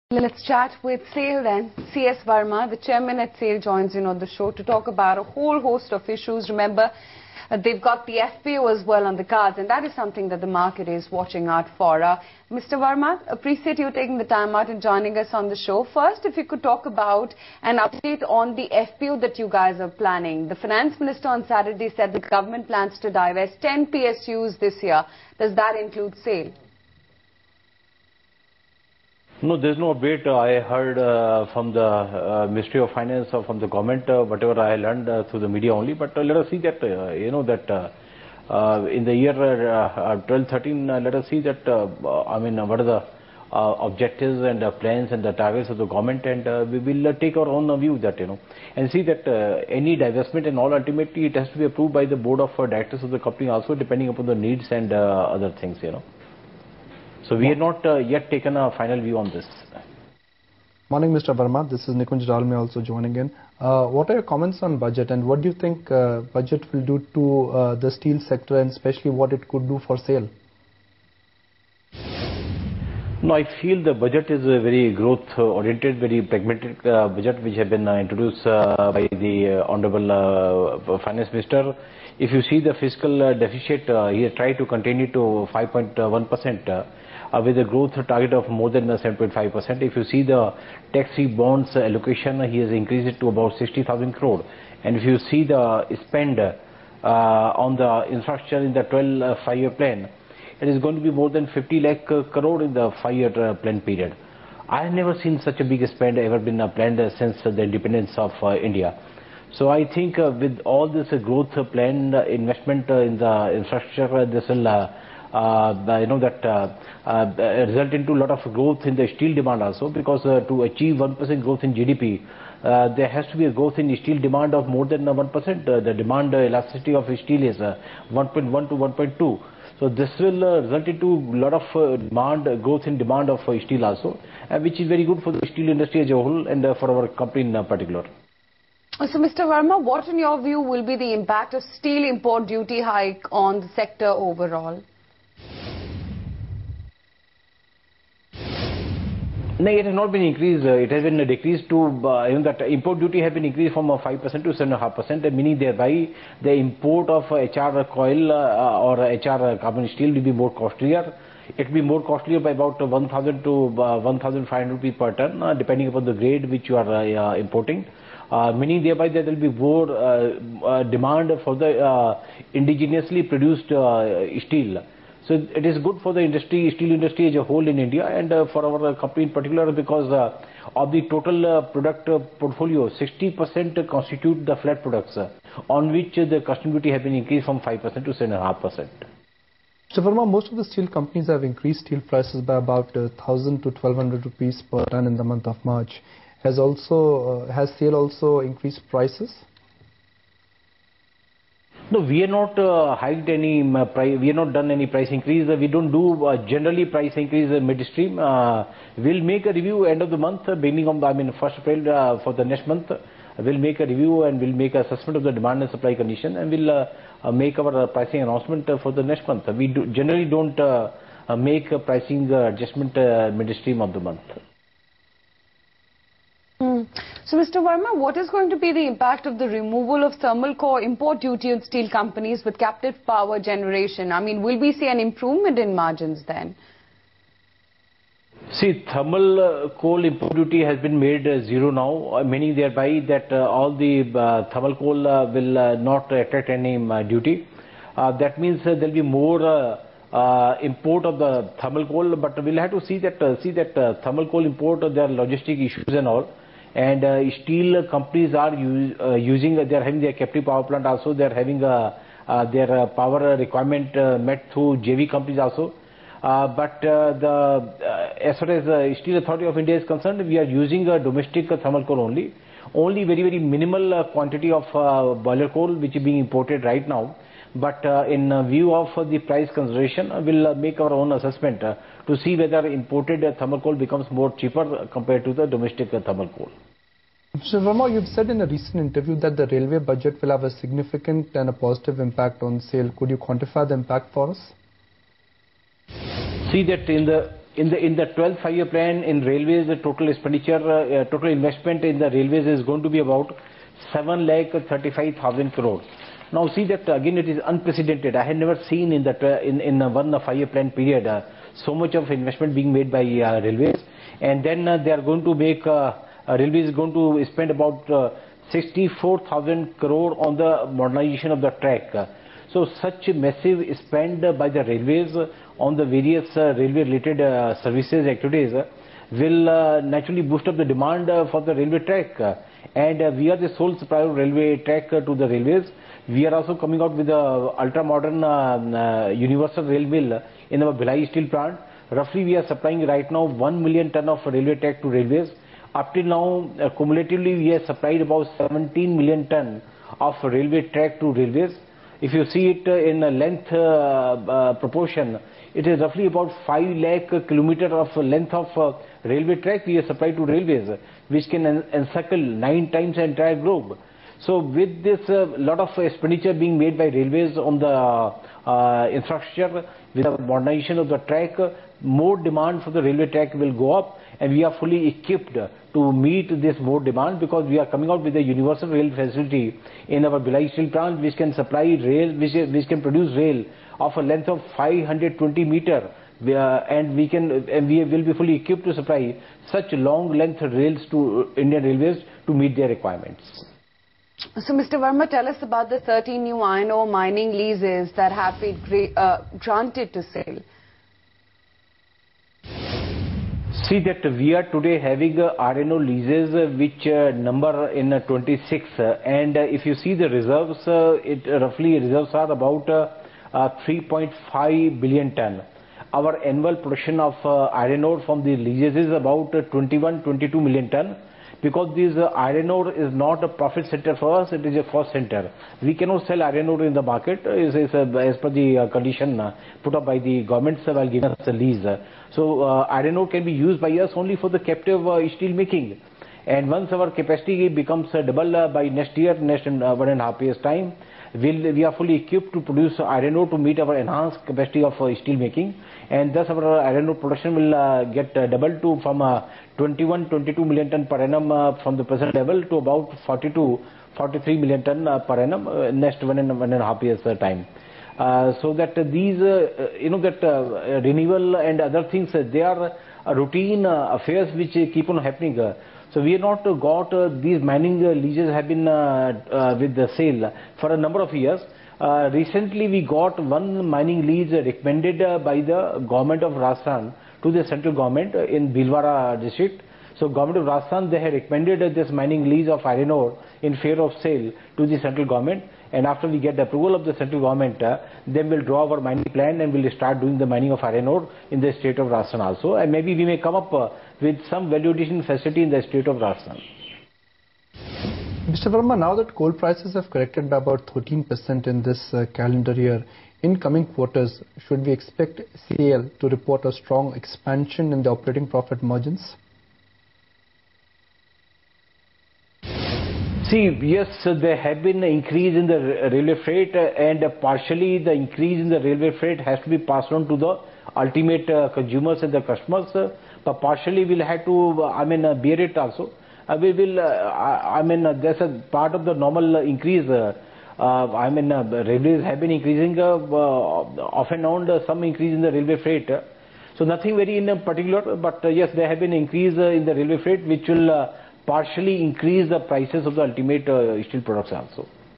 Let's chat with SAIL then. C.S. Verma, the chairman at SAIL, joins in on the show to talk about a whole host of issues. Remember, they've got the FPO as well on the cards, and that is something that the market is watching out for. Mr. Verma, appreciate you taking the time out and joining us on the show. First, if you could talk about an update on the FPO that you guys are planning. The finance minister on Saturday said the government plans to divest 10 PSUs this year. Does that include SAIL? No, there's no update. I heard from the Ministry of Finance or from the government, whatever I learned through the media only. But let us see that, in the year 12-13, let us see that, what are the objectives and plans and the targets of the government, and we will take our own view that, and see that any divestment and all, ultimately it has to be approved by the board of directors of the company also, depending upon the needs and other things, So we have not yet taken a final view on this. Morning, Mr. Verma. This is Nikunj Dalmia also joining in. What are your comments on budget, and what do you think budget will do to the steel sector, and especially what it could do for SAIL? No, I feel the budget is a very growth-oriented, very pragmatic budget which has been introduced by the Honorable Finance Minister. If you see the fiscal deficit, he has tried to continue to 5.1%. With a growth target of more than 7.5%. If you see the tax-free bonds allocation, he has increased it to about 60,000 crore. And if you see the spend on the infrastructure in the 12 5-year plan, it is going to be more than 50 lakh crore in the 5-year plan period. I have never seen such a big spend ever been planned since the independence of India. So I think with all this growth planned investment in the infrastructure, this will result into a lot of growth in the steel demand also, because to achieve 1% growth in GDP, there has to be a growth in steel demand of more than 1%. The demand elasticity of steel is 1.1 to 1.2. So this will result into a lot of demand growth in demand of steel also, which is very good for the steel industry as a whole and for our company in particular. So, Mr. Verma, what in your view will be the impact of steel import duty hike on the sector overall? No, it has not been increased. It has been decreased to, that import duty has been increased from 5% to 7.5%, meaning thereby the import of HR coil or HR carbon steel will be more costlier. It will be more costlier by about 1,000 to 1,500 rupees per ton, depending upon the grade which you are importing. Meaning thereby there will be more demand for the indigenously produced steel. So it is good for the industry, steel industry as a whole in India, and for our company in particular, because of the total product portfolio, 60% constitute the flat products, on which the custom duty has been increased from 5% to 7.5%. Mr. Verma, most of the steel companies have increased steel prices by about 1,000 to 1,200 rupees per ton in the month of March. Has SAIL also increased prices? No, we have not hiked any price. We have not done any price increase. We don't do generally price increase midstream. We'll make a review end of the month, beginning of 1st April for the next month. We'll make a review and we'll make an assessment of the demand and supply condition, and we'll make our pricing announcement for the next month. We generally don't make a pricing adjustment midstream of the month. So, Mr. Verma, what is going to be the impact of the removal of thermal coal import duty on steel companies with captive power generation? Will we see an improvement in margins then? See, thermal coal import duty has been made zero now, meaning thereby that all the thermal coal will not attract any duty. That means there will be more import of the thermal coal, but we'll have to see that thermal coal import, there are logistic issues and all. And steel companies are they're having their captive power plant also, they're having their power requirement met through JV companies also. But as far as the Steel Authority of India is concerned, we are using a domestic thermal coal only. Only very, very minimal quantity of boiler coal which is being imported right now. But in view of the price consideration, we'll make our own assessment to see whether imported thermal coal becomes more cheaper compared to the domestic thermal coal. Mr. Verma, you've said in a recent interview that the railway budget will have a significant and a positive impact on SAIL. Could you quantify the impact for us? See that in in the 12th 5-year plan in railways, the total expenditure, total investment in the railways is going to be about 7,35,000 crore. Now see that again it is unprecedented. I had never seen in one 5-year plan period so much of investment being made by railways, and then they are going to make railways is going to spend about 64,000 crore on the modernization of the track. So such a massive spend by the railways on the various railway related services activities will naturally boost up the demand for the railway track, and we are the sole supplier of railway track to the railways. We are also coming out with a ultra modern universal rail mill in our Bhilai steel plant. Roughly we are supplying right now 1 million ton of railway track to railways. Up till now, cumulatively we have supplied about 17 million ton of railway track to railways. If you see it in a length proportion, it is roughly about 5 lakh kilometer of length of railway track we have supplied to railways, which can encircle 9 times the entire globe. So with this lot of expenditure being made by railways on the infrastructure, with the modernization of the track, more demand for the railway track will go up, and we are fully equipped to meet this more demand, because we are coming out with a universal rail facility in our Bhilai steel plant, which can supply rail, which can produce rail of a length of 520 meter, and we will be fully equipped to supply such long length rails to Indian Railways to meet their requirements. So Mr. Verma, tell us about the 13 new iron ore mining leases that have been granted to SAIL. See that we are today having iron ore leases which number in 26, and if you see the reserves, roughly reserves are about 3.5 billion ton. Our annual production of iron ore from the leases is about 21-22 million ton. Because this iron ore is not a profit center for us, it is a cost center. We cannot sell iron ore in the market as per the condition put up by the government while giving us a lease. So iron ore can be used by us only for the captive steel making. And once our capacity becomes double by next 1.5 years time, we are fully equipped to produce iron ore to meet our enhanced capacity of steel making, and thus our iron ore production will get doubled to from 21-22 million ton per annum from the present level to about 42-43 million ton per annum next 1.5 years time. So that these renewal and other things, they are routine affairs which keep on happening. So we have not got these mining leases have been with the SAIL for a number of years. Recently we got one mining lease recommended by the government of Rajasthan to the central government in Bhilwara district. So government of Rajasthan, they have recommended this mining lease of iron ore in favor of SAIL to the central government, and after we get the approval of the central government, then we'll draw our mining plan and we'll start doing the mining of iron ore in the state of Rajasthan also, and maybe we may come up with some value addition facility in the state of Rajasthan. Mr. Verma, now that coal prices have corrected by about 13% in this calendar year, in coming quarters, should we expect SAIL to report a strong expansion in the operating profit margins? See, yes, there have been an increase in the railway freight, and partially the increase in the railway freight has to be passed on to the ultimate consumers and the customers, but partially we'll have to, bear it also. We will, there's a part of the normal increase. Railways have been increasing off and on, some increase in the railway freight. So nothing very in particular, but yes, there have been increase in the railway freight which will partially increase the prices of the ultimate steel products also.